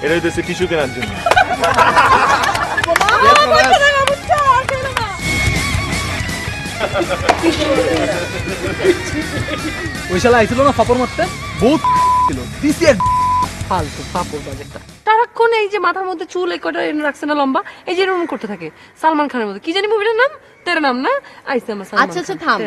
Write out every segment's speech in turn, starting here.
এটা হইতেছে টিস্যু কেনার জন্য। ওই শালা আইছিল না ফাপড় মারতে, বহুত ছিল দিছি এক ফালতু ফাপড় বাজেটা। সারাক্ষণ এই যে মাথার মধ্যে চুল এই কটা এনে রাখছে না লম্বা, এই যে এরকম করতে থাকে। সালমান খানের মধ্যে কি জানি মুভিটার নাম, তেরা নাম না? আইছে আমার সালমান। আচ্ছা আচ্ছা থাম,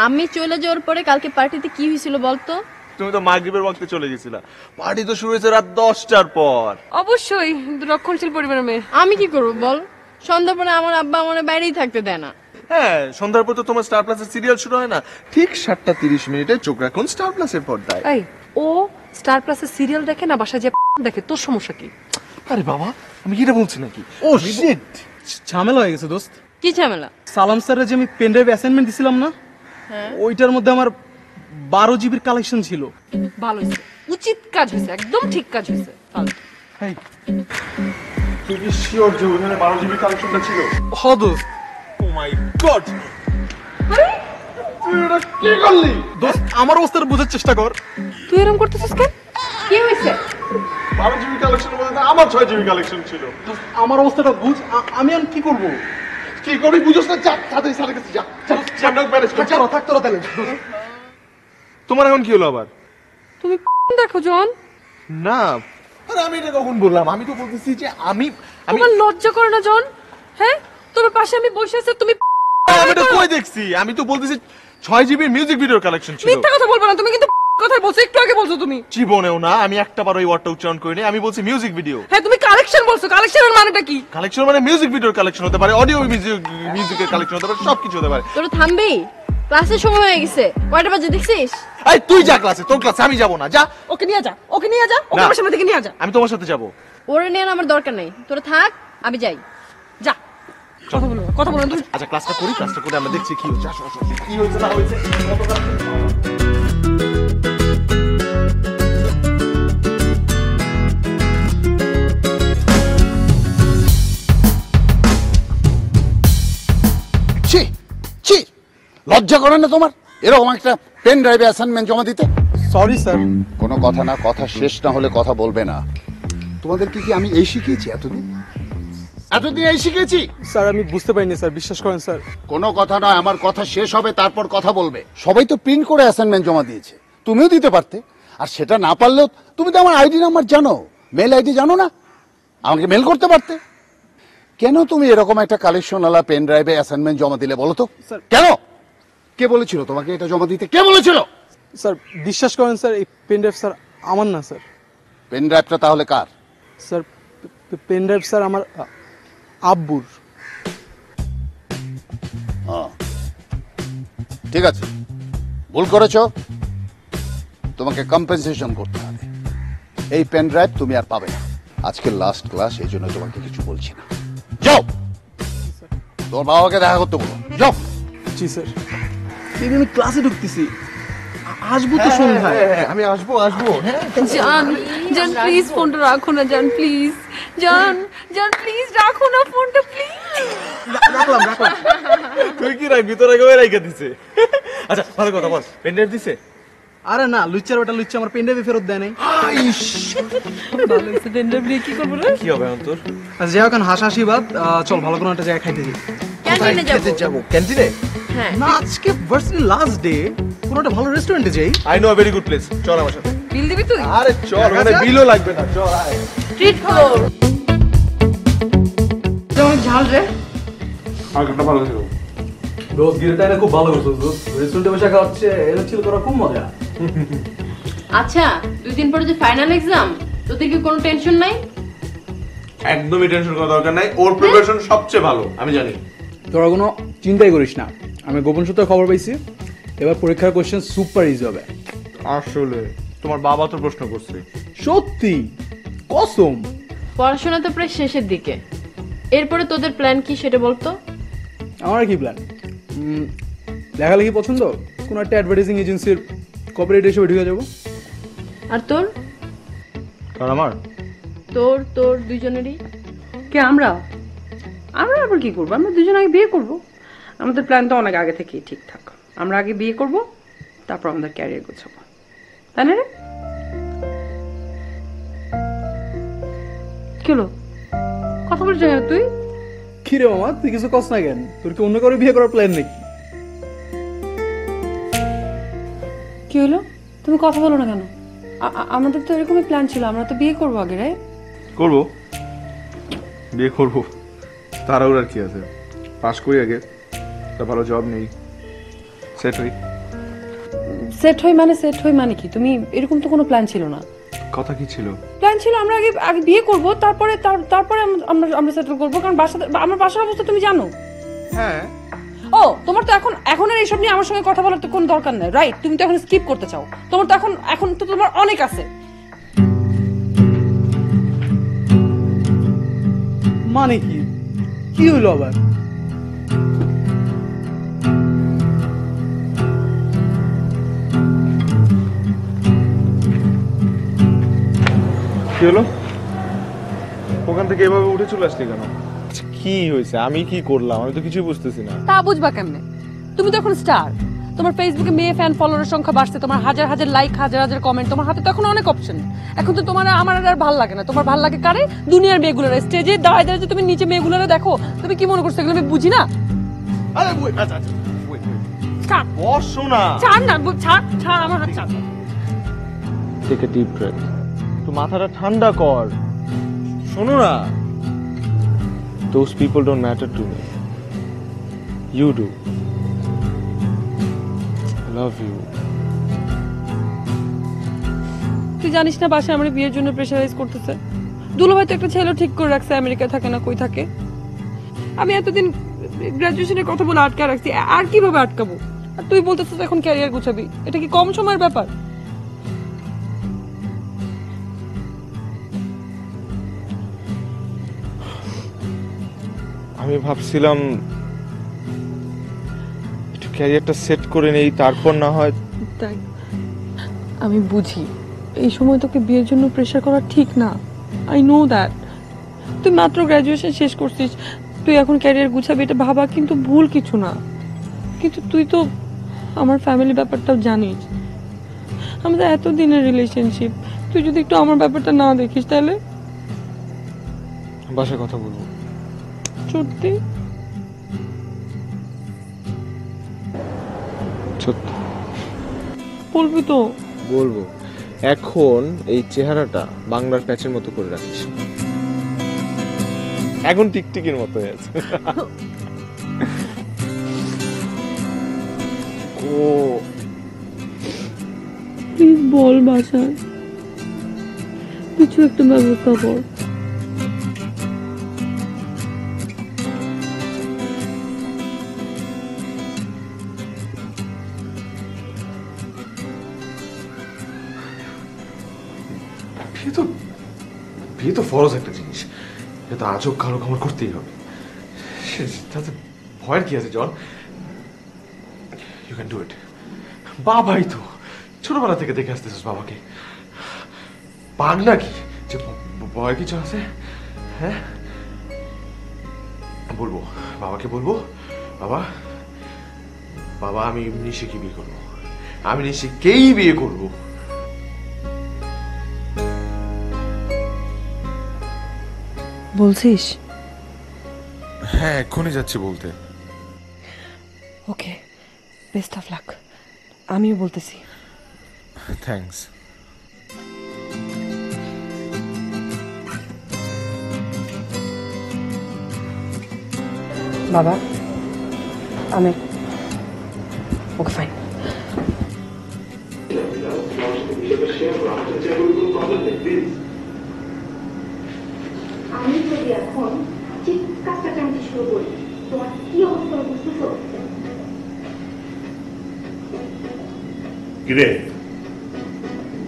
আমি চলে যাওয়ার পরে কালকে পার্টিতে কি হয়েছিল বলতো? তুমি তো মাগরিবের ওয়াক্তে চলে গেছিলা, পার্টি তো শুরু হয়েছে রাত 10টার পর। অবশ্যই রক্ষণশীল পরিবারের মেয়ে। আমি কি করবো বল, সন্ধ্যা পরে আমার আব্বা আমার বাইরেই থাকতে দেয় না। হ্যাঁ, সন্ধ্যার পর তো তোমার স্টার প্লাসের সিরিয়াল শুরু হয় না, ঠিক 7:30 চোখ রাখুন স্টার প্লাসের পর্দায়। এই ও স্টার প্লাসের সিরিয়াল দেখে না বাসায় যে দেখে, তোর সমস্যা কি? আরে বাবা, আমি কি এটা বলছি নাকি? ও শিট, ঝামেলা হয়ে গেছে দোস্ত। কি ঝামেলা? সালাম স্যারের যে আমি পেন ড্রাইভ অ্যাসাইনমেন্ট দিছিলাম না, ওইটার মধ্যে আমার 12 জিবির কালেকশন ছিল। ভালো হয়েছে, উচিত কাজ হয়েছে, একদম ঠিক কাজ হয়েছে। ফালতু। তুই কি শিওর যে ওখানে 12 জিবি কালেকশনটা ছিল? হ দোস্ত। ও মাই গড, তুই এটা কি করলি? দোস্ত আমার অবস্থাটা বোঝার চেষ্টা কর। তুই এরকম করতেছিস কেন? কি হয়েছে? 12 জিবি কালেকশনের মধ্যে আমার 6 জিবি কালেকশন ছিল। আমার অবস্থাটা বুঝ, আমি আর কি করব? কি করবি বুঝছ না? যা তাড়াতাড়ি স্যারের কাছে যা, চ্যান্ডক ম্যানেজ কর। থাকতো তাহলে। তোমার এখন কি হলো আবার? তুমি দেখো জন। না, আরে আমি এটা কখন বললাম? আমি তো বলতেছি যে আমি তোমার লজ্জা করে না জন? হ্যাঁ, তোমার পাশে আমি বসে আছি, তুমি আমি তো কই দেখছি? আমি তো বলতেছি 6 জিবি মিউজিক ভিডিওর কালেকশন ছিল। মিথ্যা কথা বলবে না, তুমি কিন্তু কথাই বলছো, একটু আগে বলছো তুমি। জীবনেও না, আমি একটাবার ওই ওয়ার্ডটা উচ্চারণ করিনি, আমি বলছি মিউজিক ভিডিও। হ্যাঁ, তুমি কালেকশন বলছো, কালেকশনের মানেটা কি? কালেকশন মানে মিউজিক ভিডিওর কালেকশন হতে পারে, অডিও মিউজিকের কালেকশন হতে পারে, সবকিছু হতে পারে। তোরা থামবি, ক্লাসের সময় হয়ে গেছে। কয়টা বাজে দেখছিস? এই তুই যা ক্লাসে, তোর ক্লাসে আমি যাব না, যা। ওকে নিয়ে যা, ওকে নিয়ে যা, ওকে না। আমার সামনে থেকে নিয়ে যা। আমি তোমার সাথে যাব। ওরে নিয়ে আমার দরকার নেই, তোরা থাক, আমি যাই। যা, কথা বলো, কথা বলো তুমি। আচ্ছা ক্লাসটা করি, ক্লাসটা করে আমরা দেখছি কি হচ্ছে। আসো আসো, কি হয়েছে না হয়েছে। ছি ছি, লজ্জা করে না তোমার এরকম একটা পেন ড্রাইভে অ্যাসাইনমেন্ট জমা দিতে? Sorry sir. কোনো কথা না, কথা শেষ না হলে কথা বলবে না। তোমাদের কি আমি এই শিখিয়েছি এতদিন? এতদিন এই শিখিয়েছি? স্যার আমি বুঝতে পারিনি স্যার, বিশ্বাস করেন স্যার। কোনো কথা নয়, আমার কথা শেষ হবে তারপর কথা বলবে। সবাই তো প্রিন্ট করে অ্যাসাইনমেন্ট জমা দিয়েছে, তুমিও দিতে পারতে। আর সেটা না পারলেও তুমি তো আমার আইডি নাম্বার জানো, মেল আইডি জানো না? আমাকে মেল করতে পারতে। কেন তুমি এরকম একটা কালেকশনওয়ালা পেন ড্রাইভে অ্যাসাইনমেন্ট জমা দিলে বলো তো? স্যার কেন? কে বলেছিল তোমাকে এটা জমা দিতে? কে বলেছিল? স্যার বিশ্বাস করেন স্যার, এই পেন ড্রাইভ স্যার আমার না স্যার। পেন ড্রাইভটা তাহলে কার? স্যার পেন ড্রাইভ স্যার আমার আব্বুর। ঠিক আছে, ভুল করেছো, তোমাকে কম্পেনসেশন করতে হবে। এই পেন ড্রাইভ তুমি আর পাবে না। আজকে লাস্ট ক্লাস, এই জন্য তোমাকে কিছু বলছি না। যাও, তোর বাবাকে দেখা করতে বলো, যাও। জি স্যার। আমি ক্লাসে ঢুকতেছি, আসবো তো সন্ধ্যায়। আমি আসবো আসবো। হ্যাঁ জান, জান প্লিজ ফোনটা রাখো না জান, প্লিজ জান, জান প্লিজ রাখো না ফোনটা প্লিজ। রাখলাম রাখলাম। তুই কি রাখবি? তোর আগে ওই রাইখা দিছে। আচ্ছা ভালো কথা বল, পেন ড্রাইভ দিছে? আরে না, লুচ্চার বেটা লুচ্চা আমার পেন ড্রাইভে ফেরত দেয় নাই। ভালো হয়েছে, পেনড্রাইভ নিয়ে কি করবো রে? কি হবে এখন তোর? আচ্ছা যাই হোক, এখন হাসাহাসি বাদ, চল ভালো কোনো একটা জায়গায় খাইতে দিই। ক্যান্টিনে যাবো। যাবো ক্যান্টিনে? হ্যাঁ, না আজকে ভার্সিটি লাস্ট ডে, কোনো একটা ভালো রেস্টুরেন্টে যাই। I know a very good place, চল আমার সাথে। বিল দিবি তুই? আরে চল, মানে বিলও লাগবে না, চল আয়। ট্রিট খাবো। যেমন ঝাল রে। আগেরটা ভালো ছিল। দোস্ত গিরিটা এনে খুব ভালো করছো দোস্ত, রেস্টুরেন্টে বসে খাওয়া হচ্ছে, এনে ছিল তোরা খুব মজা। আচ্ছা 2 দিন পরে যে ফাইনাল এক্সাম, তোদের কি কোনো টেনশন নাই? একদমই টেনশন করার দরকার নাই, ওর প্রিপারেশন সবচেয়ে ভালো, আমি জানি। তোরা কোনো চিন্তাই করিস না, আমি গোপন সূত্রে খবর পাইছি, এবার পরীক্ষার কোশ্চেন সুপার ইজি হবে। আসলে তোমার বাবা তো প্রশ্ন করছে। সত্যি? কসম? পড়াশোনা তো প্রায় শেষের দিকে, এরপরে তোদের প্ল্যান কি সেটা বলতো? আমার কি প্ল্যান? লেখালেখি পছন্দ, কোনো একটা অ্যাডভার্টাইজিং এজেন্সির কর্পোরেট হিসেবে ঢুকে যাবো। আর তোর? আর আমার তোর তোর দুইজনেরই? কে আমরা? আমরা আবার কি করবো? আমরা দুজন আগে বিয়ে করব। আমাদের প্ল্যান তো অনেক আগে থেকেই ঠিকঠাক। আমরা আগে বিয়ে করব, তারপর আমাদের ক্যারিয়ার গোছাবো, তাই না রে? কি হলো? কথা বলছিস কেন তুই? কি রে মামা, তুই কিছু কস না কেন? তোর কি অন্য কারো বিয়ে করার প্ল্যান নাকি? কি হলো? তুমি কথা বলো না কেন? আমাদের তো এরকমই প্ল্যান ছিল, আমরা তো বিয়ে করবো আগে, রে। করবো, বিয়ে করবো, তাড়াহুড়ো আর কি আছে? পাস করি আগে, একটা ভালো জব নেই, সেট হই। সেট হই মানে কি? তুমি এরকম তো কোনো প্ল্যান ছিল না। কথা কি ছিল? প্ল্যান ছিল আমরা আগে আগে বিয়ে করবো, তারপরে আমরা সেটেল করবো, কারণ আমার বাসার অবস্থা তুমি জানো। হ্যাঁ। ও, তোমার তো এখন আর এইসব নিয়ে আমার সঙ্গে কথা বলার তো কোনো দরকার নেই, রাইট? তুমি তো এখন স্কিপ করতে চাও। তোমার তো এখন তো তোমার অনেক আছে। মানে কি? কি হইলো আবার? কি হলো? ওখান থেকে এভাবে উঠে চলে আসলি কেন? কি হয়েছে? আমি কি করলাম? আমি তো কিছুই বুঝতেছি না। তা বুঝবা কেমনে? তুমি তো এখন স্টার। তোমার ফেসবুকে মেয়ে ফ্যান ফলোয়ারের সংখ্যা বাড়ছে, তোমার হাজার হাজার লাইক, হাজার হাজার কমেন্ট, তোমার হাতে তো এখন অনেক অপশন। এখন তো তোমার আমার আর ভালো লাগে না। তোমার ভালো লাগে কারে? দুনিয়ার মেয়েগুলোর স্টেজে দাঁড়ায় দাঁড়ায় যে তুমি নিচে মেয়েগুলোরে দেখো, তুমি কি মনে করছো এগুলো আমি বুঝি না? আরে আচ্ছা ছাড়, বসো না। ছাড় না, ছাড় আমার হাত, ছাড়। টেক এ ডিপ ব্রেথ, একটু মাথাটা ঠান্ডা কর। শোনো না, those people don't matter to me, you do. I love you. তুই জানিস না বাসায় আমরা বিয়ের জন্য প্রেশারাইজ করতেছে। দুলাভাই তো একটা ছেলে ঠিক করে রাখছে, আমেরিকা থাকে না কই থাকে। আমি এতদিন গ্রাজুয়েশনের কথা বলে আটকে রাখছি, আর কিভাবে আটকাবো? আর তুই বলতেছিস এখন ক্যারিয়ার গুছাবি, এটা কি কম সময়ের ব্যাপার? আমি ভাবছিলাম একটু ক্যারিয়ারটা সেট করে নেই, তারপর না হয়। তাই আমি বুঝি এই সময় তোকে বিয়ের জন্য প্রেশার করা ঠিক না। I know that. তুই মাত্র গ্রাজুয়েশন শেষ করছিস, তুই এখন ক্যারিয়ার গুছাবি, এটা ভাবা কিন্তু ভুল কিছু না। কিন্তু তুই তো আমার ফ্যামিলি ব্যাপারটাও জানিস, আমাদের এতদিনের রিলেশনশিপ। তুই যদি একটু আমার ব্যাপারটা না দেখিস তাহলে। বাসায় কথা বলবো। সত্যি? সত্যি বলবি তো? বলবো। এখন এই চেহারাটা বাংলার প্যাচের মতো করে রাখিস, এখন টিকটিকির মতো হয়ে আছে। ও প্লিজ বল বাসায়, কিছু একটা ব্যবস্থা কর। বিয়ে তো ফরজ একটা জিনিস, এটা আজও কারো খবর করতেই হবে। তাতে ভয়ের কি আছে John? You can do it. Babai তো ছোটবেলা থেকে দেখে আসতেছিস বাবাকে, পাগ নাকি যে ভয়ের কিছু আছে? হ্যাঁ বলবো, বাবাকে বলবো, বাবা বাবা আমি নিশিকে বিয়ে করবো, আমি নিশিকেই বিয়ে করবো। বলছিস? হ্যাঁ এক্ষুনি যাচ্ছি বলতে। ওকে, বেস্ট অফ লাক। আমিও বলতেছি। থ্যাঙ্কস। বাবা আমি ওকে ফাইন। আমি যদি এখন চিৎকার চেঁচামেচি শুরু করি, তোমার কি অবস্থা বুঝতেছ? কিরে,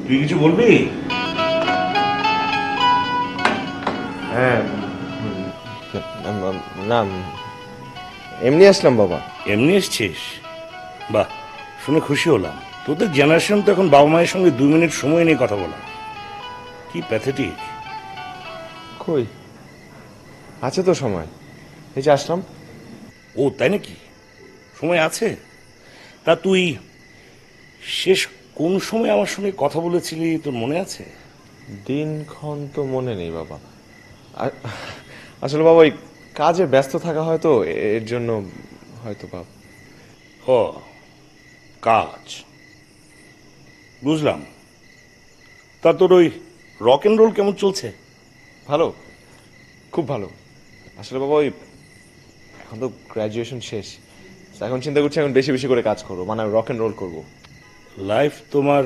তুই কিছু বলবি? হ্যাঁ না, এমনি আসলাম বাবা। এমনি এসছিস? বাহ, শুনে খুশি হলাম। তোদের জেনারেশন তো এখন বাবা মায়ের সঙ্গে 2 মিনিট সময় নিয়ে কথা বলা, কি প্যাথেটিক। কই আছে তো সময়, এই যে আসলাম। ও তাই নাকি? সময় আছে? তা তুই শেষ কোন সময় আমার সঙ্গে কথা বলেছিলি তোর মনে আছে? দিনক্ষণ তো মনে নেই বাবা, আসলে বাবা ওই কাজে ব্যস্ত থাকা হয়তো এর জন্য হয়তো বাবা। ও কাজ বুঝলাম। তা তোর ওই রক অ্যান্ড রোল কেমন চলছে? ভালো, খুব ভালো। আসলে বাবা ওই এখন তো গ্র্যাজুয়েশন শেষ, এখন চিন্তা করছি এখন বেশি বেশি করে কাজ করবো, মানে রক অ্যান্ড রোল করবো। লাইফ তোমার,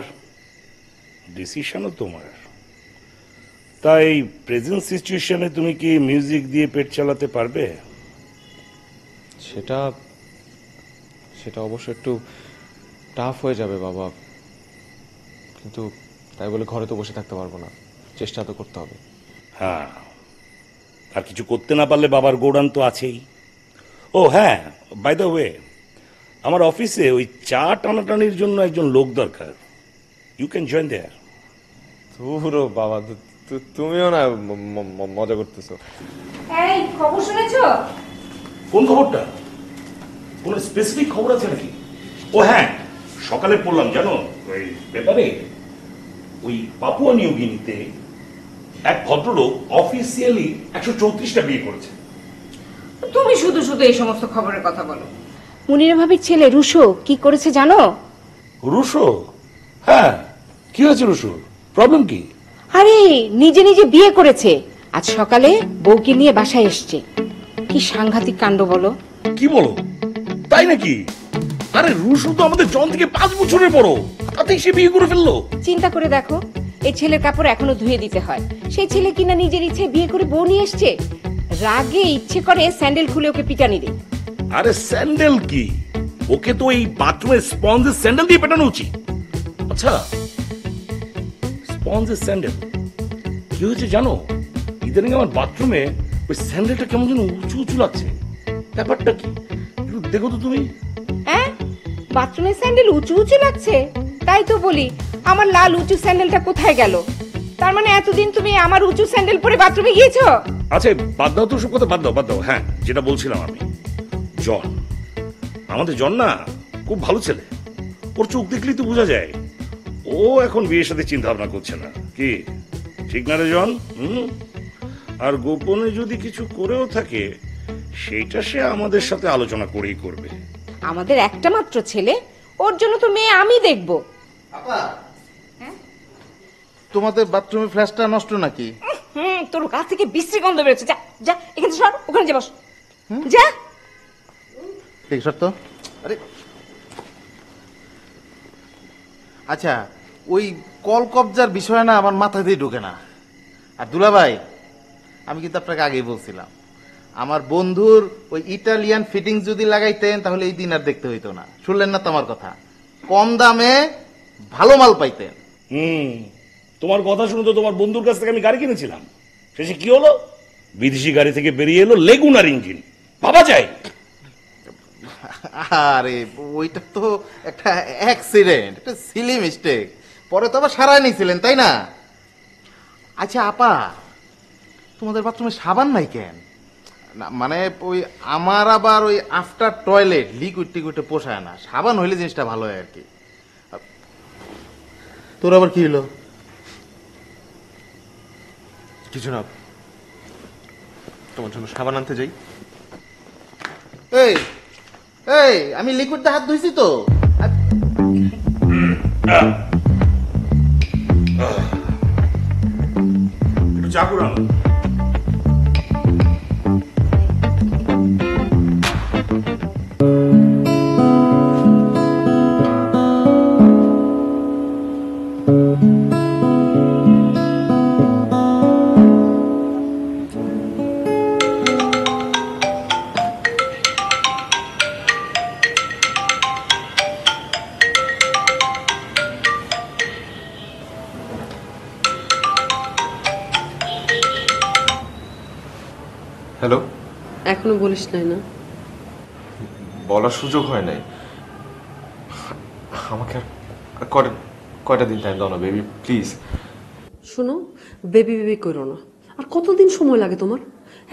ডিসিশনও তোমার। তাই প্রেজেন্ট সিচুয়েশনে তুমি কি মিউজিক দিয়ে পেট চালাতে পারবে? সেটা সেটা অবশ্য একটু টাফ হয়ে যাবে বাবা, কিন্তু তাই বলে ঘরে তো বসে থাকতে পারবো না, চেষ্টা তো করতে হবে। হ্যাঁ, আর কিছু করতে না পারলে বাবার গোডান তো আছেই। ও হ্যাঁ, বাই দ্য ওয়ে, আমার অফিসে ওই চা টানাটানির জন্য একজন লোক দরকার। ইউ ক্যান জয়েন দেয়ার। ধুরো বাবা, তুমিও না মজা করতেছো। এই খবর শুনেছো? কোন খবরটা? কোন স্পেসিফিক খবর আছে নাকি? ও হ্যাঁ, সকালে পড়লাম জানো ওই পেপারে, ওই পাপুয়া নিউ গিনিতে এক ভদ্রলোক অফিসিয়ালি 134টা বিয়ে করেছে। তুমি শুধু শুধু এই সমস্ত খবরের কথা বলো। মুনিরা ভাবির ছেলে রুশো কি করেছে জানো? রুশো? হ্যাঁ, কি হয়েছে রুশোর? প্রবলেম কি? আরে নিজে নিজে বিয়ে করেছে, আজ সকালে বউকে নিয়ে বাসায় এসছে। কি সাংঘাতিক কাণ্ড বলো। কি বলো, তাই নাকি? আরে রুশো তো আমাদের জন থেকে 5 বছরের বড়, তাতেই সে বিয়ে করে ফেললো। চিন্তা করে দেখো, এই ছেলের কাপড় এখনো ধুয়ে দিতে হয়, সেই ছেলে কিনা নিজের ইচ্ছে বিয়ে করে বউ নিয়ে এসছে। রাগে ইচ্ছে করে স্যান্ডেল খুলে ওকে পিটানি দেয়। আরে স্যান্ডেল কি, ওকে তো এই বাথরুমে স্পঞ্জের স্যান্ডেল দিয়ে পেটানো উচিত। আচ্ছা, স্পঞ্জের স্যান্ডেল কি হয়েছে জানো? ইদানিং আমার বাথরুমে ওই স্যান্ডেলটা কেমন যেন উঁচু উঁচু লাগছে। ব্যাপারটা কি একটু দেখো তো তুমি। হ্যাঁ, বাথরুমের স্যান্ডেল উঁচু উঁচু লাগছে? তাই তো বলি, আমার লাল উঁচু স্যান্ডেলটা কোথায় গেল? তার মানে এতদিন তুমি আমার উঁচু স্যান্ডেল পরে বাথরুমে গিয়েছো? আচ্ছা বাদ দাও তো, সব কথা বাদ দাও বাদ দাও। হ্যাঁ, যেটা বলছিলাম আমি, জন, আমাদের জন না খুব ভালো ছেলে। ওর চোখ দেখলেই তো বোঝা যায় ও এখন বিয়ের সাথে চিন্তা ভাবনা করছে না। কি ঠিক না রে জন? আর গোপনে যদি কিছু করেও থাকে সেইটা সে আমাদের সাথে আলোচনা করেই করবে। আমাদের একটা মাত্র ছেলে, ওর জন্য তো মেয়ে আমি দেখবো। তোমাদের বাথরুমের ফ্ল্যাশটা নষ্ট নাকি? তোর গা থেকে বিশ্রী গন্ধ বেরোচ্ছে। যা যা এখানে সর, ওখানে যা বস। যা। ঠিক তো। আরে আচ্ছা, ওই কল কবজার বিষয় না আমার মাথা দিয়ে ঢোকে না। আর দুলাভাই, আমি কিন্তু আপনাকে আগেই বলছিলাম, আমার বন্ধুর ওই ইটালিয়ান ফিটিংস যদি লাগাইতেন তাহলে এই দিন আর দেখতে হইতো না। শুনলেন না তো আমার কথা? কম দামে ভালো মাল পাইতেন। তোমার কথা শুনে তো তোমার বন্ধুর কাছ থেকে আমি গাড়ি কিনেছিলাম, শেষে কি হলো? বিদেশি গাড়ি থেকে বেরিয়ে এলো লেগুনার ইঞ্জিন। ভাবা যায়? আরে ওইটা তো একটা অ্যাক্সিডেন্ট, একটা সিলি মিস্টেক। পরে তো আবার সারাই নিয়েছিলেন, তাই না? আচ্ছা আপা, তোমাদের বাথরুমে সাবান নাই কেন? না মানে ওই আমার আবার ওই আফটার টয়লেট লিকুইড টিকুইডে পোষায় না, সাবান হইলে জিনিসটা ভালো হয় আর কি। তোর আবার কি হলো? কিছু না, তোমার জন্য সাবান আনতে যাই। এই এই আমি লিকুইড দিয়ে হাত ধুইছি তো। একটু চা করে আনো। হ্যালো। এখনো বলিস নাই না? বলার সুযোগ হয় নাই। আমাকে আর কয়টা দিন টাইম দাও না বেবি, প্লিজ। শোনো, বেবি বেবি করো না। আর কতদিন সময় লাগে তোমার?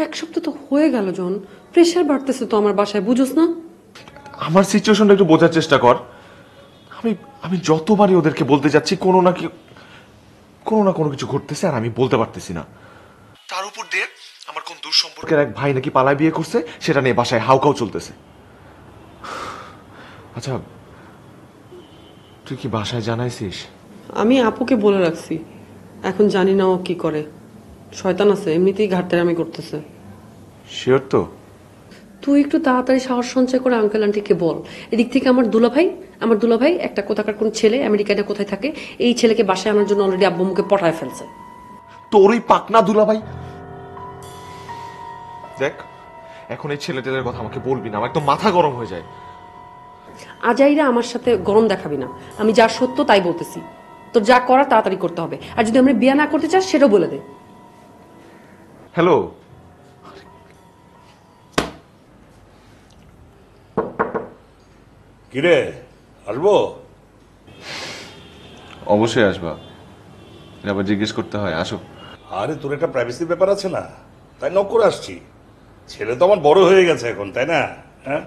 1 সপ্তাহ তো হয়ে গেল জন, প্রেশার বাড়তেছে তো আমার বাসায়, বুঝোস না? আমার সিচুয়েশনটা একটু বোঝার চেষ্টা কর। আমি যতবারই ওদেরকে বলতে যাচ্ছি কোনো না কোনো কিছু ঘটতেছে আর আমি বলতে পারতেছি না। তার উপর দিয়ে সম্পর্কের এক ভাই নাকি পালায় বিয়ে করছে, সেটা নিয়ে বাসায় হাউকাউ চলতেছে। আচ্ছা, তুই কি বাসায় জানাইছিস? আমি আপুকে বলে রাখছি, এখন জানি না ও কি করে। শয়তান আছে, এমনিতেই ঘাটতেরামি করতেছে। শিওর তো? তুই একটু তাড়াতাড়ি সাহস সঞ্চয় করে আঙ্কেল আন্টিকে বল। এদিক থেকে আমার দুলাভাই একটা কোথাকার কোন ছেলে আমেরিকাতে কোথায় থাকে, এই ছেলেকে বাসায় আনার জন্য অলরেডি আব্বু মুখে পটায় ফেলছে। তোর ওই পাকনা দুলাভাই। দেখ, এখন এই ছেলেটেলের কথা আমাকে বলবি না, আমার একদম মাথা গরম হয়ে যায়। আজাইরা আমার সাথে গরম দেখাবি না, আমি যা সত্য তাই বলতেছি। তোর যা করার তাড়াতাড়ি করতে হবে, আর যদি আমরা বিয়ে না করতে চাস সেটাও বলে দে। হ্যালো, কিরে, আসবো? অবশ্যই আসবা, আবার জিজ্ঞেস করতে হয়, আসো। আরে তোর একটা প্রাইভেসির ব্যাপার আছে না, তাই নক করে আসছি। ছেলে তো আমার বড় হয়ে গেছে এখন, তাই না? হ্যাঁ,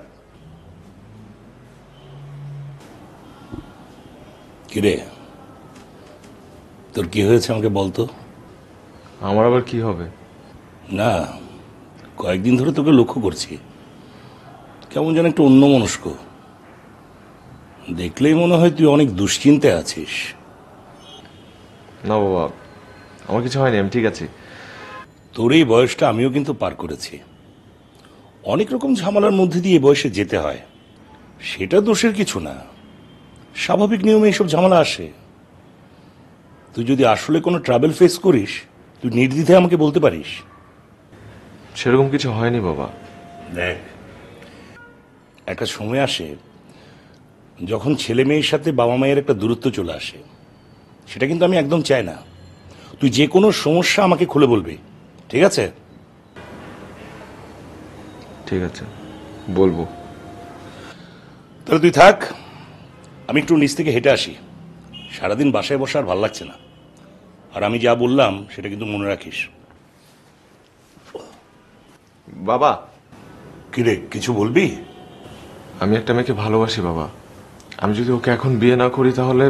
কিরে তোর কি হয়েছে আমাকে বলতো। আমার আবার কি হবে? না, কয়েকদিন ধরে তোকে লক্ষ্য করছি, কেমন যেন একটু অন্যমনস্ক। দেখলেই মনে হয় তুই অনেক দুশ্চিন্তায় আছিস। না বাবা, আমার কিছু হয়নি, আমি ঠিক আছি। তোর এই বয়সটা আমিও কিন্তু পার করেছি। অনেক রকম ঝামেলার মধ্যে দিয়ে এই বয়সে যেতে হয়, সেটা দোষের কিছু না, স্বাভাবিক নিয়মে এইসব ঝামেলা আসে। তুই যদি আসলে কোনো ট্রাভেল ফেস করিস, তুই নির্দ্বিধায় আমাকে বলতে পারিস। সেরকম কিছু হয়নি বাবা। দেখ, একটা সময় আসে যখন ছেলে মেয়ের সাথে বাবা মায়ের একটা দূরত্ব চলে আসে, সেটা কিন্তু আমি একদম চাই না। তুই যে কোনো সমস্যা আমাকে খুলে বলবি, ঠিক আছে? ঠিক আছে, বলবো। তাহলে তুই থাক, আমি একটু নিচ থেকে হেঁটে আসি। সারাদিন বাসায় বসে আর ভাল লাগছে না। আর আমি যা বললাম সেটা কিন্তু মনে রাখিস। বাবা, কিরে, কিছু বলবি? আমি একটা মেয়েকে ভালোবাসি বাবা। আমি যদি ওকে এখন বিয়ে না করি, তাহলে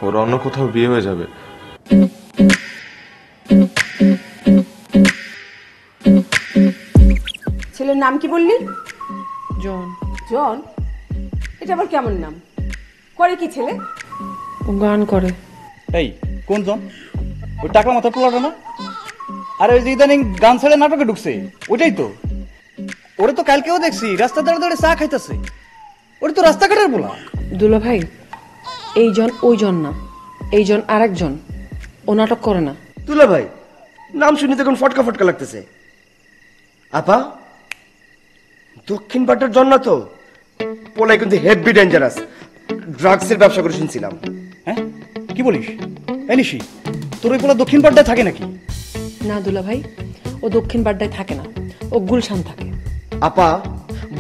ওর অন্য কোথাও বিয়ে হয়ে যাবে। ছেলের নাম কি বললি? জন। জন? এটা আবার কেমন নাম? করে কি ছেলে? ও গান করে। এই কোন জন? ওই টাকলা মাথা পোলাটা না? আরে ওই যে ইদানিং গান ছেড়ে নাটকে ঢুকছে, ওইটাই তো। ওরে তো কালকেও দেখছি রাস্তা দাঁড়ে দাঁড়ে চা খাইতেছে। ওরে তো রাস্তাঘাটের বলা। দুলাভাই, এই জন ওই জন না, এই জন আরেকজন। ও নাটক করে না। দুলা ভাই, নাম শুনি তখন ফটকা ফটকা লাগতেছে। আপা, দক্ষিণ পাটের জন্য তো পোলাই কিন্তু হেভি ডেঞ্জারাস, ড্রাগসের ব্যবসা করে শুনছিলাম। হ্যাঁ, কি বলিস? এনিসি, তোর ওই পোলা দক্ষিণ পাটটায় থাকে নাকি? না দুলাভাই, ও দক্ষিণ বাড্ডায় থাকে না, ও গুলশান থাকে। আপা,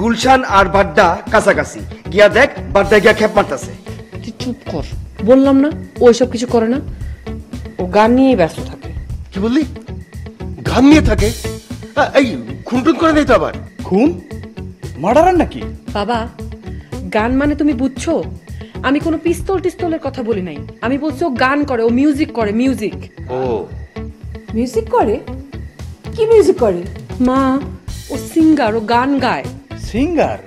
গুলশান আর বাড্ডা কাছাকাছি, গিয়া দেখ বাড্ডায় গিয়া খেপ মারতাছে। তুই চুপ কর, বললাম না ও এসব কিছু করে না। ও গান নিয়েই ব্যস্ত থাকে। কি বললি? গান নিয়ে থাকে? এই খুনটুন করে দেয় তো আবার। খুন মার্ডারার নাকি? বাবা, গান মানে তুমি বুঝছো? আমি কোনো পিস্তল টিস্তলের কথা বলি নাই, আমি বলছি ও গান করে, ও মিউজিক করে, মিউজিক। ও, মিউজিক করে? কি মিউজিক করে? মা, ও সিঙ্গার, ও গান গায়। সিঙ্গার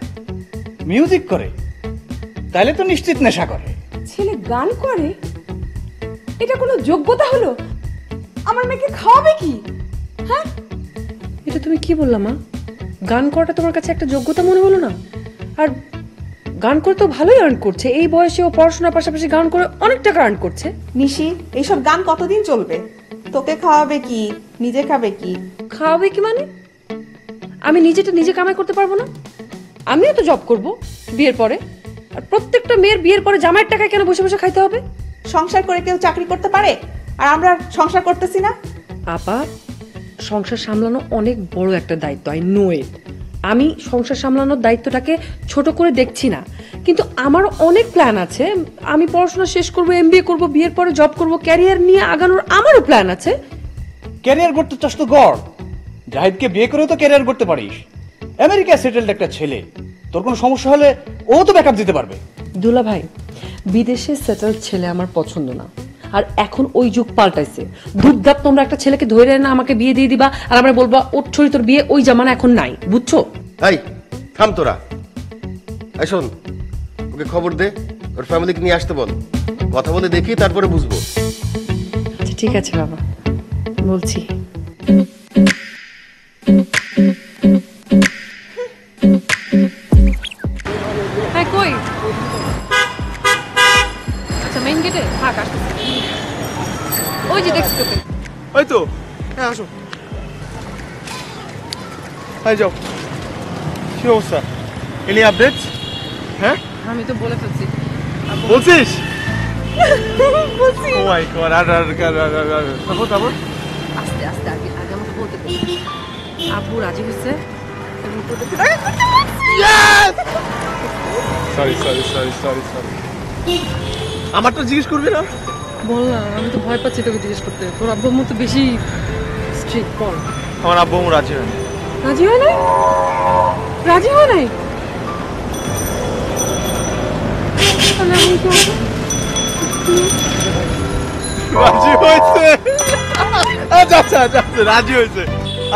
মিউজিক করে? তাইলে তো নিশ্চিত নেশা করে। ছেলে গান করে? এটা কোনো যোগ্যতা হলো? আমার মেয়েকে খাওয়াবে কি? হ্যাঁ, এটা তুমি কি বললা মা? গান করাটা তোমার কাছে একটা যোগ্যতা মনে হলো না? আর গান করে তো ভালোই আর্ন করছে, এই বয়সে ও পড়াশোনার পাশাপাশি গান করে অনেক টাকা আর্ন করছে। নিশি, এইসব গান কতদিন চলবে? তোকে খাওয়াবে কি, নিজে খাবে কি? খাওয়াবে কি মানে? আমি নিজেটা নিজে কামাই করতে পারবো না? আমিও তো জব করব বিয়ের পরে। আর প্রত্যেকটা মেয়ের বিয়ের পরে জামাইয়ের টাকায় কেন বসে বসে খাইতে হবে? সংসার করে কেউ চাকরি করতে পারে, আর আমরা সংসার করতেছি না? আপা, সংসার সামলানো অনেক বড় একটা দায়িত্ব, আই নো ইট। আমি সংসার সামলানোর দায়িত্বটাকে ছোট করে দেখছি না, কিন্তু আমারও অনেক প্ল্যান আছে। আমি পড়াশোনা শেষ করব, এমবিএ করব, বিয়ের পরে জব করব, ক্যারিয়ার নিয়ে আগানোর আমারও প্ল্যান আছে। ক্যারিয়ার করতে চাস তো গড়। জাহিদকে বিয়ে করেও তো ক্যারিয়ার করতে পারিস। আমেরিকায় সেটেলড একটা ছেলে, তোর কোনো সমস্যা হলে ও তো ব্যাকআপ দিতে পারবে। দুলা ভাই, বিদেশে সেটেলড ছেলে আমার পছন্দ না। আর এখন ওই যুগ পাল্টাইছে। ধূপধাপ তোমরা একটা ছেলেকে ধরে না আমাকে বিয়ে দিয়ে দিবা আর আমরা বলবা ওর ছড়ি তোর বিয়ে, ওই জামানা এখন নাই, বুঝছো? এই থাম তোরা, এই শোন, ওকে খবর দে, ওর ফ্যামিলিকে নিয়ে আসতে বল, কথা বলে দেখি তারপরে বুঝবো। আচ্ছা ঠিক আছে বাবা, বলছি। হ্যাঁ কই? আচ্ছা মেইন গেটে থাক, আসতেছি। ওই যে দেখছি তোকে। ওই তো, হ্যাঁ আসো। হাই যাও। কি অবস্থা? Any updates? হ্যাঁ আমি তো বলে ফেলছি। বলছিস? ও মাই গড, তারপর আস্তে আস্তে আগে আগে আমাকে বলতে দে। আব্বু রাজি হয়েছে এবং তোদের সরি। আমারটা জিজ্ঞেস করবি না? বল না, আমি তো ভয় পাচ্ছি তোকে জিজ্ঞেস করতে। তোর আব্বু আম্মু তো বেশি স্ট্রিক্ট। বল। আমার আব্বু আম্মু রাজি হয় না। রাজি হয় নাই? রাজি হয় নাই? রাজি হয়েছে। আচ্ছা রাজি হয়েছে।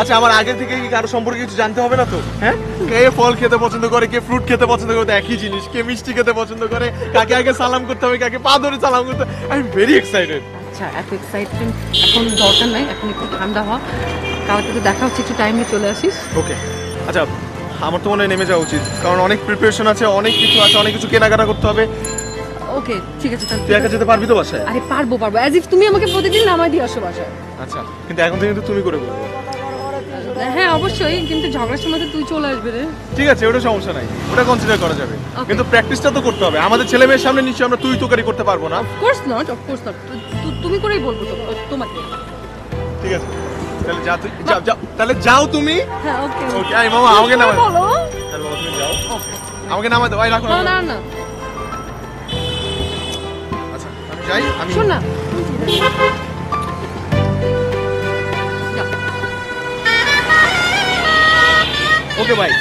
আচ্ছা আমার আগে থেকে কি কারো সম্পর্কে কিছু জানতে হবে না তো? হ্যাঁ, কে ফল খেতে পছন্দ করে, কে ফ্রুট খেতে পছন্দ করে, একই জিনিস। কে মিষ্টি খেতে পছন্দ করে, কাকে আগে সালাম করতে হবে, কাকে পা ধরে সালাম করতে হবে। I am very excited. আচ্ছা এত এক্সাইটমেন্ট এখন দরকার নাই, এখন একটু ঠান্ডা হওয়া। কালকে তো দেখা হচ্ছে, একটু টাইমে চলে আসিস। ওকে। আচ্ছা আমার তো মনে হয় নেমে যাওয়া উচিত, কারণ অনেক প্রিপারেশন আছে, অনেক কিছু আছে, অনেক কিছু কেনাকাটা করতে হবে। ওকে ঠিক আছে, তুই একা যেতে পারবি তো বাসায়? আরে পারবো অ্যাজ ইফ তুমি আমাকে প্রতিদিন নামাই দিয়ে আসো বাসায়। আচ্ছা কিন্তু এখন থেকে কিন্তু তুমি করে বলবো। হ্যাঁ অবশ্যই, কিন্তু ঝগড়ার সময় তো তুই চলে আসবে রে। ঠিক আছে, ওটা সমস্যা নাই, ওটা কনসিডার করা যাবে, কিন্তু প্র্যাকটিসটা তো করতে হবে। আমাদের ছেলে মেয়ের সামনে নিশ্চয়ই আমরা তুই তোকারি করতে পারবো না। Of course not. তুমি করেই বলবো তো তোমাকে। ঠিক আছে তাহলে যা, তুই যাও। তাহলে যাও তুমি। হ্যাঁ ওকে ওকে। আই মামা আমাকে নামাই দাও। বলো। তাহলে বাবা তুমি যাও, আমাকে নামাই দাও। আই রাখো না। আচ্ছা আমি যাই। আমি শোন না, ওকে বাই।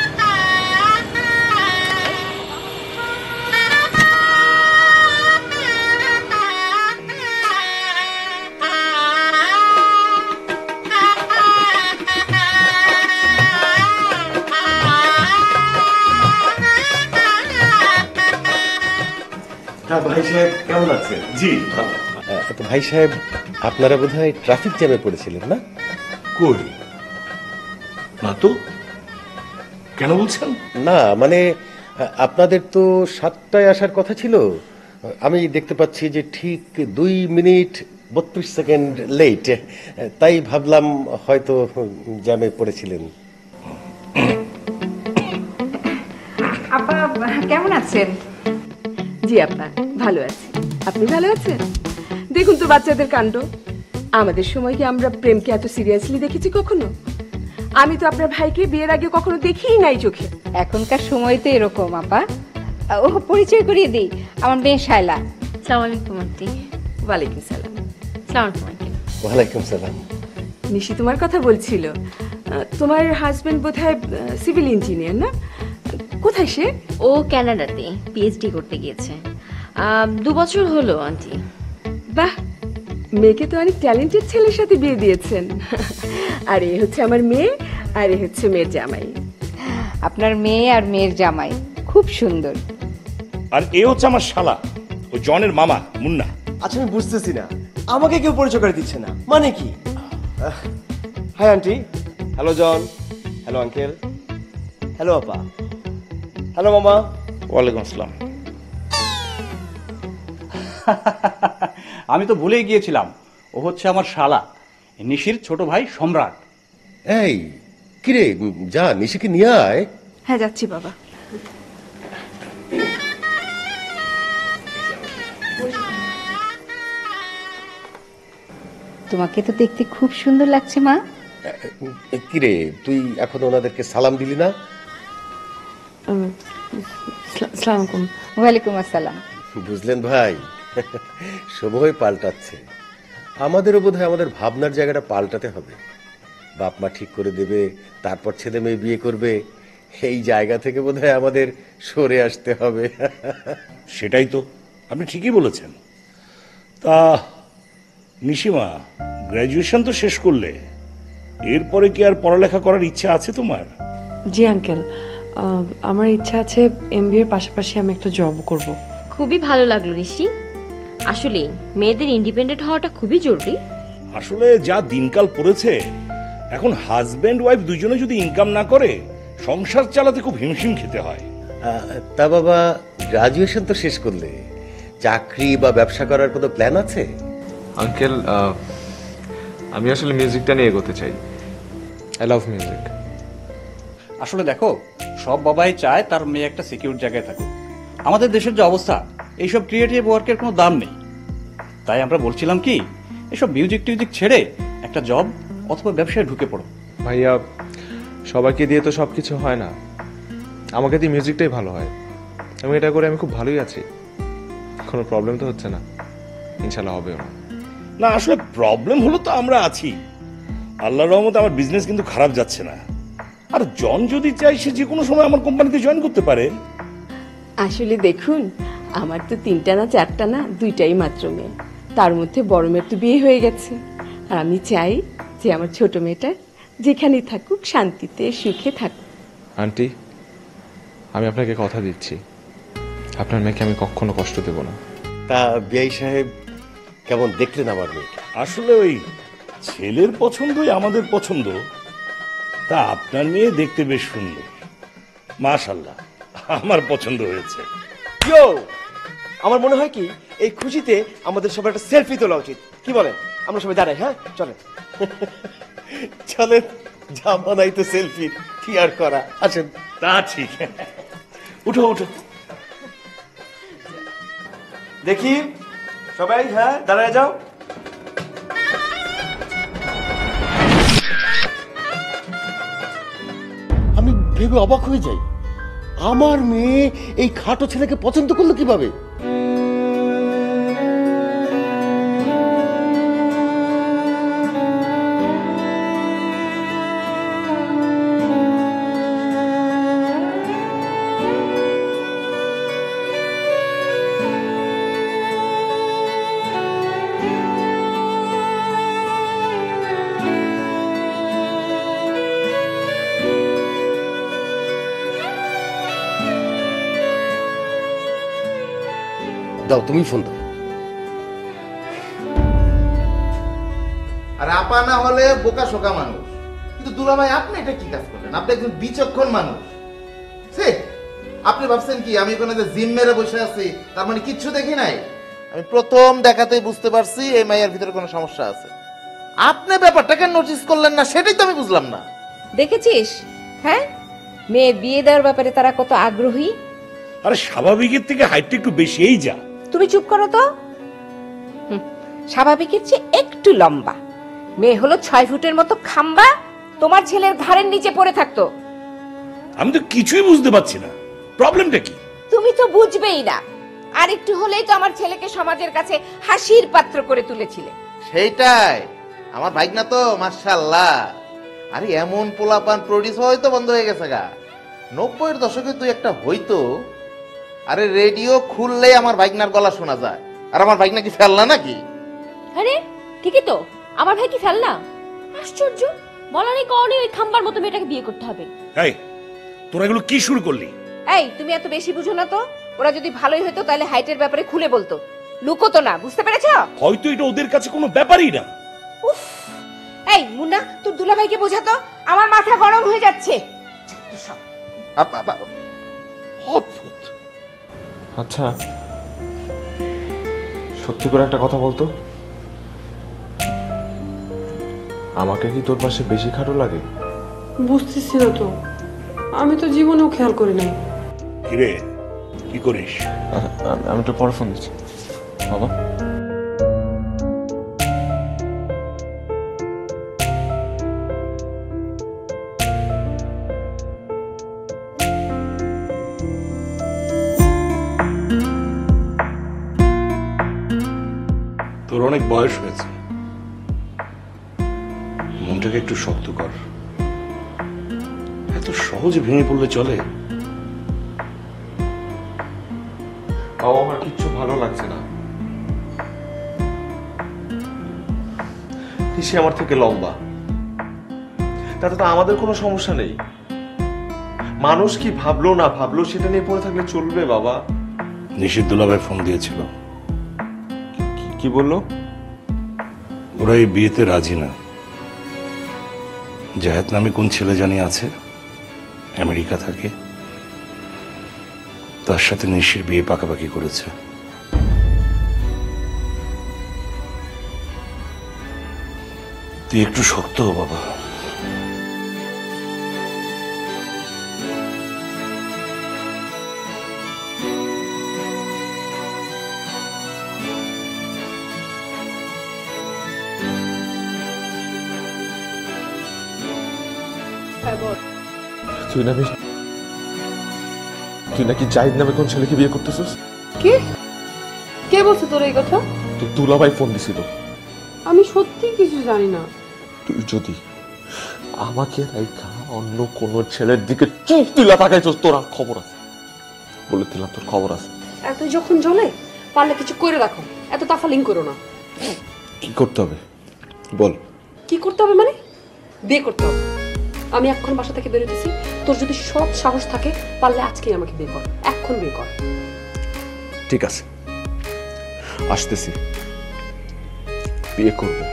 ভাই সাহেব কেমন আছেন? জি ভালো। তো ভাই সাহেব আপনারা বোধহয় ট্রাফিক জ্যামে পড়েছিলেন না? কই না তো, কেন বলছেন? না মানে আপনাদের তো 7টায় আসার কথা ছিল, আমি দেখতে পাচ্ছি যে ঠিক 2 মিনিট 32 সেকেন্ড লেট, তাই ভাবলাম হয়তো জ্যামে পড়েছিলেন। আপা কেমন আছেন? জি আপা ভালো আছি, আপনি ভালো আছেন? দেখুন তো বাচ্চাদের কাণ্ড। আমাদের সময় কি আমরা প্রেমকে এত সিরিয়াসলি দেখেছি কখনো? আমি তো আপনার ভাইকে বিয়ের আগে কখনো দেখিই নাই চোখে। এখনকার সময় তো এরকম আপা। ও পরিচয় করিয়ে দিই, আমার মেয়ে শায়লা। আসসালামু আলাইকুম আন্টি। ওয়ালাইকুম সালাম। আসসালামু আলাইকুম আন্টি। ওয়ালাইকুম সালাম। নিশি তোমার কথা বলছিল, তোমার হাজবেন্ড বোধহয় সিভিল ইঞ্জিনিয়ার না? কোথায় সে? ও কানাডাতে পিএইচডি করতে গিয়েছে। 2 বছর হলো আন্টি। বাহ, মেয়েকে তো অনেক ট্যালেন্টেড ছেলের সাথে বিয়ে দিয়েছেন। আর এ হচ্ছে আমার মেয়ে, আর এ হচ্ছে মেয়ের জামাই। আপনার মেয়ে আর মেয়ের জামাই খুব সুন্দর। আর এ হচ্ছে আমার শালা, ও জনের মামা মুন্না। আচ্ছা আমি বুঝতেছি না, আমাকে কেউ পরিচয় করে দিচ্ছে না, মানে কি? Hi aunty. Hello John. Hello uncle. Hello আপা। হ্যালো মামা। ওয়ালাইকুম আসসালাম। আমি তো ভুলেই গিয়েছিলাম, ও হচ্ছে আমার শালা, নিশির ছোট ভাই সম্রাট। এই কিরে, যা নিশিকে নিয়ে আয়। হ্যাঁ যাচ্ছি বাবা। তোমাকে তো দেখতে খুব সুন্দর লাগছে মা। কিরে তুই এখন ওনাদেরকে সালাম দিলি না? ওয়ালাইকুম আসসালাম। বুঝলেন ভাই, সময় পাল্টাচ্ছে, আমাদেরও বোধহয় আমাদের ভাবনার জায়গাটা পাল্টাতে হবে। বাপ মা ঠিক করে দেবে, তারপর ছেলে মেয়ে বিয়ে করবে, এই জায়গা থেকে বোধহয় আমাদের সরে আসতে হবে। সেটাই তো, আপনি ঠিকই বলেছেন। তা নিশিমা, গ্র্যাজুয়েশন তো শেষ করলে, এরপরে কি আর পড়ালেখা করার ইচ্ছা আছে তোমার? জি আঙ্কেল, আমার ইচ্ছা আছে এমবিএ এর পাশাপাশি আমি একটা জব করব। খুবই ভালো লাগলো ঋষি। আসলে মেয়েদের ইন্ডিপেন্ডেন্ট হওয়াটা খুবই জরুরি। আসলে যা দিনকাল পড়েছে, এখন হাজবেন্ড ওয়াইফ দুজনে যদি ইনকাম না করে সংসার চালাতে খুব হিমশিম খেতে হয়। তা বাবা, গ্রাজুয়েশন তো শেষ করলে, চাকরি বা ব্যবসা করার কোনো প্ল্যান আছে? আঙ্কেল, আমি আসলে মিউজিকটা নিয়ে এগোতে চাই। I love music. আসলে দেখো, সব বাবাই চায় তার মেয়ে একটা সিকিউর জায়গায় থাকুক। আমাদের দেশের যে অবস্থা, এইসব ক্রিয়েটিভ ওয়ার্কের কোনো দাম নেই। তাই আমরা বলছিলাম কি, এসব মিউজিক টিউজিক ছেড়ে একটা জব অথবা ব্যবসায় ঢুকে পড়ো। ভাইয়া, সবাইকে দিয়ে তো সবকিছু হয় না, আমাকে দিয়ে মিউজিকটাই ভালো হয়। এবং এটা করে আমি খুব ভালোই আছি, কোনো প্রবলেম তো হচ্ছে না, ইনশাল্লাহ হবেও না। না, আসলে প্রবলেম হলো তো আমরা আছি। আল্লাহর রহমতে আমার বিজনেস কিন্তু খারাপ যাচ্ছে না। আর জন যদি চাই, সে যে কোনো সময় আমার কোম্পানিতে জয়েন করতে পারে। আসলে দেখুন, আমার তো 3টা না 4টা না 2টাই মাত্র মেয়ে। তার মধ্যে বড় মেয়ের তো বিয়ে হয়ে গেছে। আর আমি চাই যে আমার ছোট মেয়েটা যেখানেই থাকুক শান্তিতে সুখে থাকুক। আন্টি, আমি আপনাকে কথা দিচ্ছি, আপনার মেয়েকে আমি কখনো কষ্ট দেব না। তা বিআই সাহেব, কেমন দেখলেন আমার মেয়ে? আসলে ওই ছেলের পছন্দই আমাদের পছন্দ। তা আপনার মেয়ে দেখতে বেশ সুন্দর, মাশাআল্লাহ, আমার পছন্দ হয়েছে। ইয়ো, আমার মনে হয় কি, এই খুশিতে আমাদের সবার একটা সেলফি তোলা উচিত। কি বলেন? আমরা সবাই দাঁড়াই। হ্যাঁ, চলেন চলেন, জামানাই তো সেলফি, কি আর করা। আসেন। তা ঠিক, উঠো উঠো। দেখি সবাই, হ্যাঁ দাঁড়ায় যাও। আমি ভেবে অবাক হয়ে যাই, আমার মেয়ে এই খাটো ছেলেকে পছন্দ করলো কিভাবে? দাও, তুমি ফোন দাও। আর আপা না হলে বোকা শোকা মানুষ, কিন্তু দুলাভাই আপনি এটা কি কাজ করলেন? আপনি একজন বিচক্ষণ মানুষ। আপনি ভাবছেন কি আমি ওখানে যে জিম মেরে বসে আছি তার মানে কিচ্ছু দেখি নাই? আমি প্রথম দেখাতেই বুঝতে পারছি এই মাইয়ার ভিতরে কোনো সমস্যা আছে। আপনি ব্যাপারটাকে নোটিস করলেন না, সেটাই তো আমি বুঝলাম না। দেখেছিস? হ্যাঁ, মেয়ের বিয়ে দেওয়ার ব্যাপারে তারা কত আগ্রহী। আরে স্বাভাবিকের থেকে হাইটটা একটু বেশিই যা। তুমি চুপ করো তো। স্বাভাবিকের চেয়ে একটু লম্বা। মেয়ে হলো 6 ফুটের মতো খাম্বা, তোমার ছেলের ঘাড়ের নিচে পড়ে থাকতো। আমি তো কিছুই বুঝতে পারছি না, প্রবলেমটা কি? তুমি তো বুঝবেই না। আর একটু হলেই তো আমার ছেলেকে সমাজের কাছে হাসির পাত্র করে তুলেছিলে। সেইটাই, আমার ভাইগনা তো মাশাআল্লাহ। আরে এমন পোলাপান প্রডিউস হয়তো বন্ধ হয়ে গেছে গা। 90-এর দশকে তুই একটা হইতো, আরে রেডিও খুললেই আমার ভাইগনার গলা শোনা যায়। আর আমার ভাইগনা কি ফেললা নাকি? আরে ঠিকই তো, আমার ভাই কি ফেলনা? আশ্চর্য, বলারই কওনি ওই খাম্বার মতো মেয়েটাকে বিয়ে করতে হবে। এই, তোরা এগুলো কি শুরু করলি? এই, তুমি এত বেশি বুঝো না তো। ওরা যদি ভালোই হতো তাহলে হাইটের ব্যাপারে খুলে বলতো, লুকোতো না। বুঝতে পেরেছো? হয়তো এটা ওদের কাছে কোনো ব্যাপারই না। উফ, এই মুন্না, তোর দুলাভাইকে বোঝাতো, আমার মাথা গরম হয়ে যাচ্ছে। আচ্ছা, সত্যি করে একটা কথা বলতো, আমাকে কি তোর পাশে বেশি খাটো লাগে? বুঝতেছি না তো, আমি তো জীবনেও খেয়াল করি নাই। কিরে, কি করিস? আমি তো পরে ফোন দিচ্ছি বাবা। তোর অনেক বয়স হয়েছে, মনটাকে একটু শক্ত কর। এত সহজে ভেঙে পড়লে চলে? বাবা, আমার কিচ্ছু ভালো লাগছে না। সে আমার থেকে লম্বা, তাতে তো আমাদের কোনো সমস্যা নেই। মানুষ কি ভাবলো না ভাবলো সেটা নিয়ে পড়ে থাকলে চলবে বাবা? নিষিদ্ধুল্লাহ ফোন দিয়েছিল। কি বললো? ওরা এই বিয়েতে রাজি না। জাহেদ নামে কোন ছেলে জানি আছে, আমেরিকা থাকে, তার সাথে নিশির বিয়ে পাকাপাকি করেছে। তুই একটু শক্ত হ বাবা। তুই নাকি জাহিদ নামে কোন ছেলেকে বিয়ে করতেছিস? কে কে বলছে তোর এই কথা? তো দুলাভাই ফোন দিছিল। আমি সত্যি কিছু জানি না। তুই যদি আমাকে রাইখা অন্য কোন ছেলের দিকে চোখ তুলা তাকাইছস, তোর খবর আছে, বলে দিলাম তোর খবর আছে। এত যখন জ্বলে পারলে কিছু করে রাখো, এত তাফালিং করো না। কি করতে হবে বল? কি করতে হবে মানে? বিয়ে করতে হবে। আমি এখন বাসা থেকে বেরোতেছি, তোর যদি সব সাহস থাকে পারলে আজকেই আমাকে বিয়ে কর, এখন বিয়ে কর। ঠিক আছে, আসতেছি, বিয়ে করবো।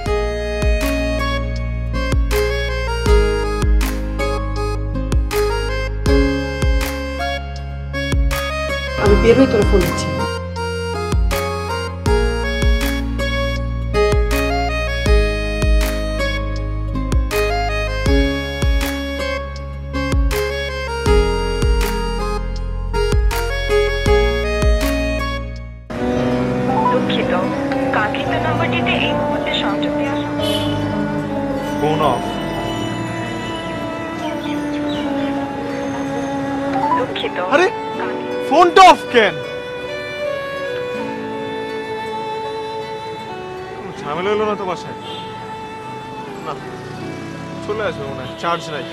আমি বের হয়ে তোর ফোন দিচ্ছি। দুঃখিত, কাঙ্ক্ষিত নাম্বারটিতে এই মুহূর্তে সংযোগ দেওয়া সম্ভব নয়। Phone off. দুঃখিত। আরে ফোনটা অফ কেন? ঝামেলা হলো না তো বাসায়? না, চলে আসবে মনে হয়, চার্জ নাই।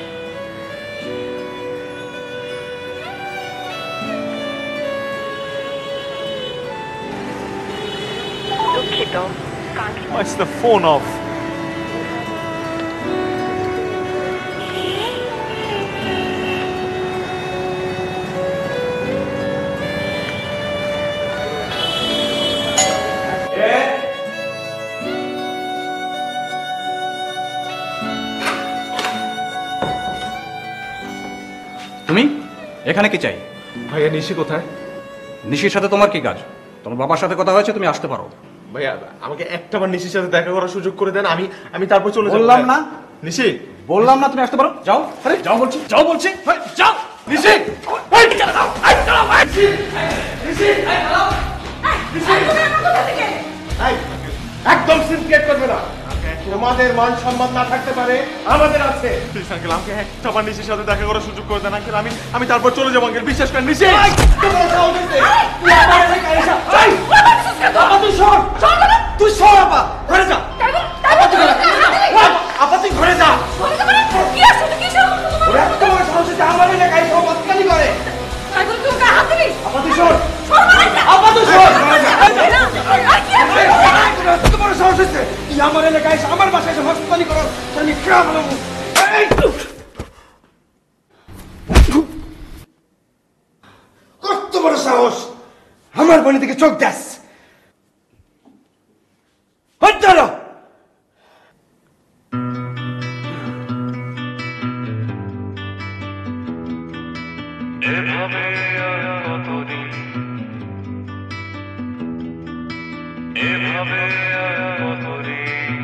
দুঃখিত, Why is the phone off? তুমি এখানে কি চাই? ভাইয়া নিশি কোথায়? নিশির সাথে তোমার কি কাজ? তোমার বাবার সাথে কথা হয়েছে, তুমি আসতে পারো। ভাইয়া আমাকে একটাবার নিশির সাথে দেখা করার সুযোগ করে দেন, আমি তারপর চলে যাব। বললাম না নিশি, বললাম না তুমি আসতে পারো। যাও, আরে যাও বলছি, যাও বলছি, যাও। নিশি, এই চালাও, এই চালাও, নিশি, নিশি, এই চালাও, নিশি। এই একদম সিন ক্রিয়েট করবে না। তোমাদের মান সম্মান না থাকতে পারে, আমাদের আছে। প্লিজ আঙ্কেল, আমাকে একটাবার নিশির সাথে দেখা করার সুযোগ করে দেন আঙ্কেল, আমি তারপর চলে যাবো আঙ্কেল, বিশ্বাস করেন। নিশি, তুই সর আপা, ঘরে যা। আপা তুই ঘরে যা। আমার এলাকায় সব অত্যাচারী করে। আপা তুই সর, আপা তুই সর। তোমার সাহস হচ্ছে তুই আমার এলাকায় আমার বাসায় এসে হস্ততালি করো, আমি খেয়া বলবো। কত বড় সাহস, আমার বোনের দিকে চোখ দাস। হচ্ছালো এভাবে আর কতদিন, এভাবে আর কতদিন,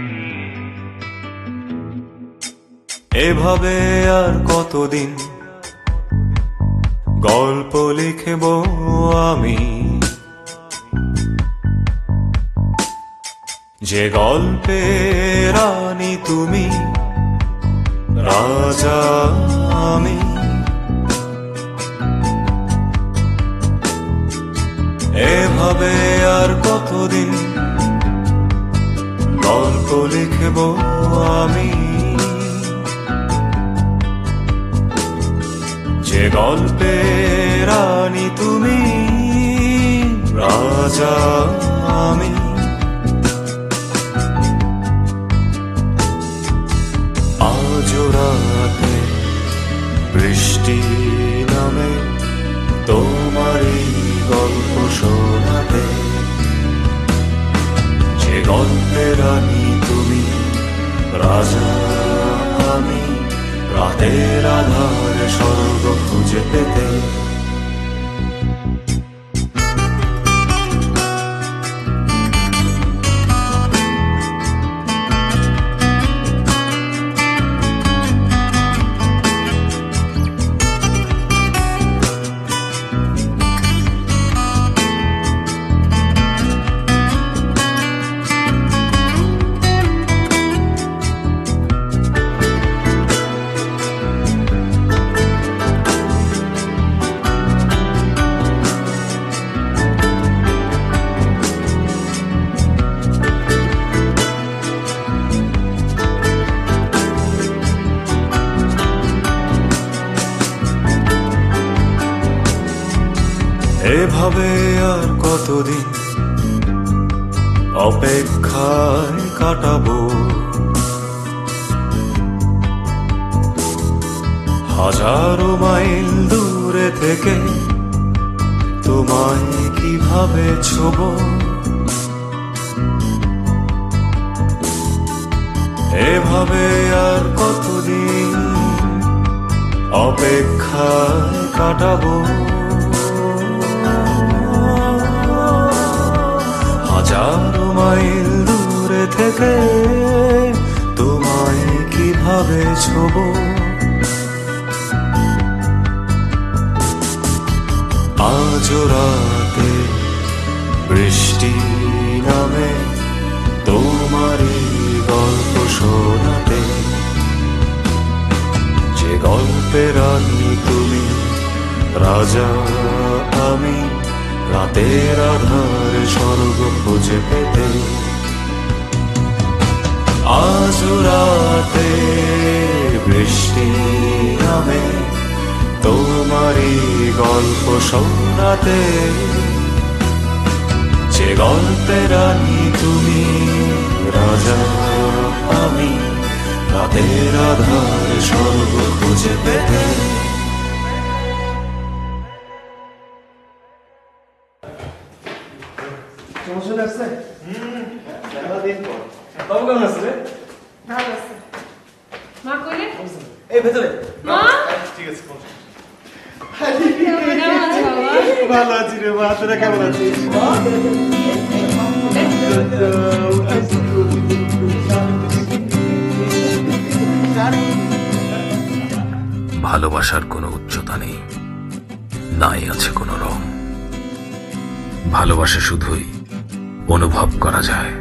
এভাবে আর কতদিন গল্প লিখব আমি, যে গল্পে রানী তুমি, রাজা আমি। এভাবে আর কতদিন গল্প লিখব আমি, যে গল্পে রানী তুমি, রাজা আমি। বৃষ্টি নামে তোমারই গল্প শোনাতে, যে গল্পের রানী তুমি, রাজা আমি, রাতের আধারে স্বর্গ খুঁজে পেতে। এভাবে আর কতদিন অপেক্ষায় কাটাবো, হাজারো মাইল দূরে থেকে তোমায় কিভাবে ছোবো। এভাবে আর কতদিন অপেক্ষায় কাটাবো, হাজারো মাইল দূরে থেকে তোমায় কিভাবে ছোবো। আজ রাতে বৃষ্টি নামে তোমারই গল্প শোনাতে, যে গল্পের রানী তুমি, রাজা আমি, রাতের আধারে স্বর্গ খুঁজে পেতে। আজ রাতে বৃষ্টি নামে তোমারই গল্প শোনাতে, যে গল্পের রানী তুমি, রাজা আমি, রাতের আধারে স্বর্গ খুঁজে পেতে। চলে আসছে? বাবু কেমন আছে রে? ভালো আছে। মা কইলে? এই ভেতরে। মা? ঠিক আছে। কেমন আছো বাবা? ভালো আছি রে মা, তোরা কেমন আছিস? ভালোবাসার কোনো উচ্চতা নেই, নাই আছে কোনো রং। ভালোবাসা শুধুই অনুভব করা যায়।